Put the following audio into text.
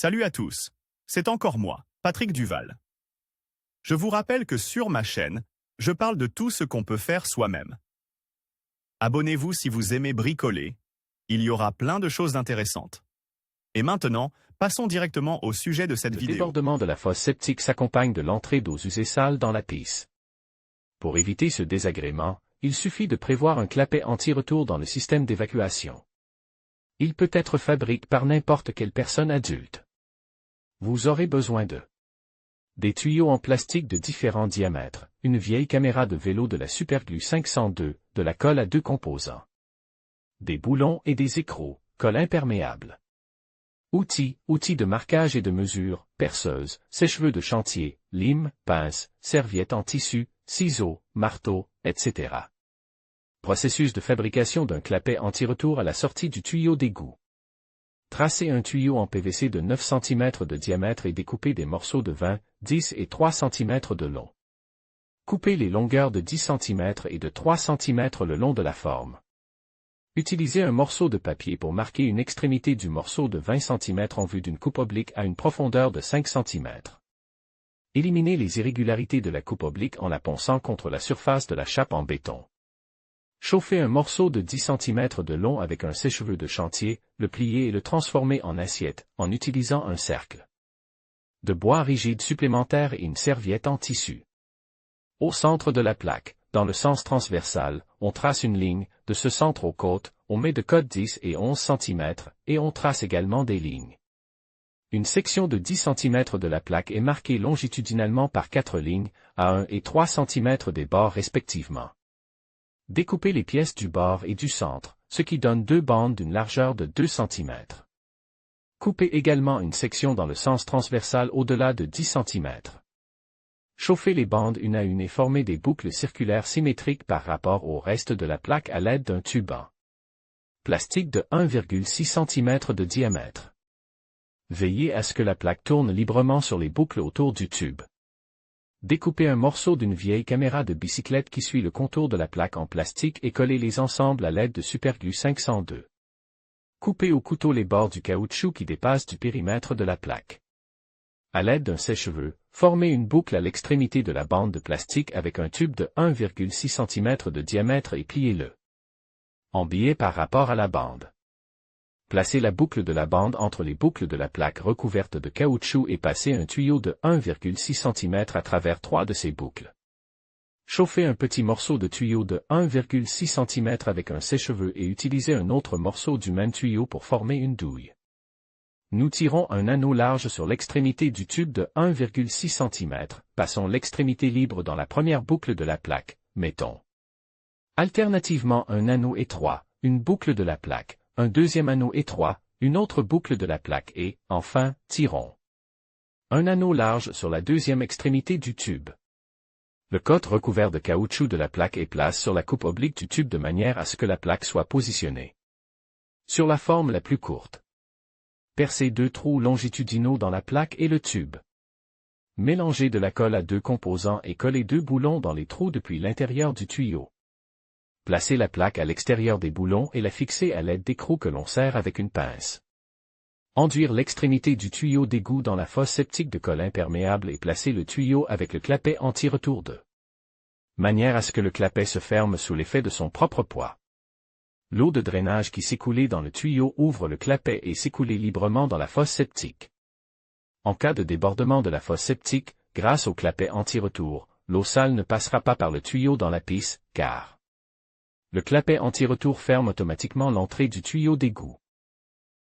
Salut à tous, c'est encore moi, Patrick Duval. Je vous rappelle que sur ma chaîne, je parle de tout ce qu'on peut faire soi-même. Abonnez-vous si vous aimez bricoler, il y aura plein de choses intéressantes. Et maintenant, passons directement au sujet de cette vidéo. Le débordement de la fosse septique s'accompagne de l'entrée d'eaux usées sales dans la pisse. Pour éviter ce désagrément, il suffit de prévoir un clapet anti-retour dans le système d'évacuation. Il peut être fabriqué par n'importe quelle personne adulte. Vous aurez besoin de des tuyaux en plastique de différents diamètres, une vieille caméra de vélo de la Superglue 502, de la colle à 2 composants, des boulons et des écrous, colle imperméable. Outils de marquage et de mesure, perceuse, sèche-cheveux de chantier, lime, pince, serviettes en tissu, ciseaux, marteau, etc. Processus de fabrication d'un clapet anti-retour à la sortie du tuyau d'égout. Tracez un tuyau en PVC de 9 cm de diamètre et découpez des morceaux de 20, 10 et 3 cm de long. Coupez les longueurs de 10 cm et de 3 cm le long de la forme. Utilisez un morceau de papier pour marquer une extrémité du morceau de 20 cm en vue d'une coupe oblique à une profondeur de 5 cm. Éliminez les irrégularités de la coupe oblique en la ponçant contre la surface de la chape en béton. Chauffez un morceau de 10 cm de long avec un sèche-cheveux de chantier, le plier et le transformer en assiette, en utilisant un cercle de bois rigide supplémentaire et une serviette en tissu. Au centre de la plaque, dans le sens transversal, on trace une ligne, de ce centre aux côtes, on met de codes 10 et 11 cm, et on trace également des lignes. Une section de 10 cm de la plaque est marquée longitudinalement par 4 lignes, à 1 et 3 cm des bords respectivement. Découpez les pièces du bord et du centre, ce qui donne 2 bandes d'une largeur de 2 cm. Coupez également une section dans le sens transversal au-delà de 10 cm. Chauffez les bandes une à une et formez des boucles circulaires symétriques par rapport au reste de la plaque à l'aide d'un tube en plastique de 1,6 cm de diamètre. Veillez à ce que la plaque tourne librement sur les boucles autour du tube. Découpez un morceau d'une vieille caméra de bicyclette qui suit le contour de la plaque en plastique et collez-les ensemble à l'aide de Superglue 502. Coupez au couteau les bords du caoutchouc qui dépassent du périmètre de la plaque. À l'aide d'un sèche-cheveux, formez une boucle à l'extrémité de la bande de plastique avec un tube de 1,6 cm de diamètre et pliez-le en biais par rapport à la bande. Placez la boucle de la bande entre les boucles de la plaque recouverte de caoutchouc et passez un tuyau de 1,6 cm à travers 3 de ces boucles. Chauffez un petit morceau de tuyau de 1,6 cm avec un sèche-cheveux et utilisez un autre morceau du même tuyau pour former une douille. Nous tirons un anneau large sur l'extrémité du tube de 1,6 cm, passons l'extrémité libre dans la première boucle de la plaque, mettons alternativement un anneau étroit, une boucle de la plaque, un deuxième anneau étroit, une autre boucle de la plaque et, enfin, tirons un anneau large sur la deuxième extrémité du tube. Le cote recouvert de caoutchouc de la plaque est placé sur la coupe oblique du tube de manière à ce que la plaque soit positionnée sur la forme la plus courte. Percez 2 trous longitudinaux dans la plaque et le tube. Mélangez de la colle à 2 composants et collez 2 boulons dans les trous depuis l'intérieur du tuyau. Placez la plaque à l'extérieur des boulons et la fixez à l'aide d'écrous que l'on serre avec une pince. Enduire l'extrémité du tuyau d'égout dans la fosse septique de colle imperméable et placer le tuyau avec le clapet anti-retour de manière à ce que le clapet se ferme sous l'effet de son propre poids. L'eau de drainage qui s'écoulait dans le tuyau ouvre le clapet et s'écoulait librement dans la fosse septique. En cas de débordement de la fosse septique, grâce au clapet anti-retour, l'eau sale ne passera pas par le tuyau dans la pisse, car le clapet anti-retour ferme automatiquement l'entrée du tuyau d'égout.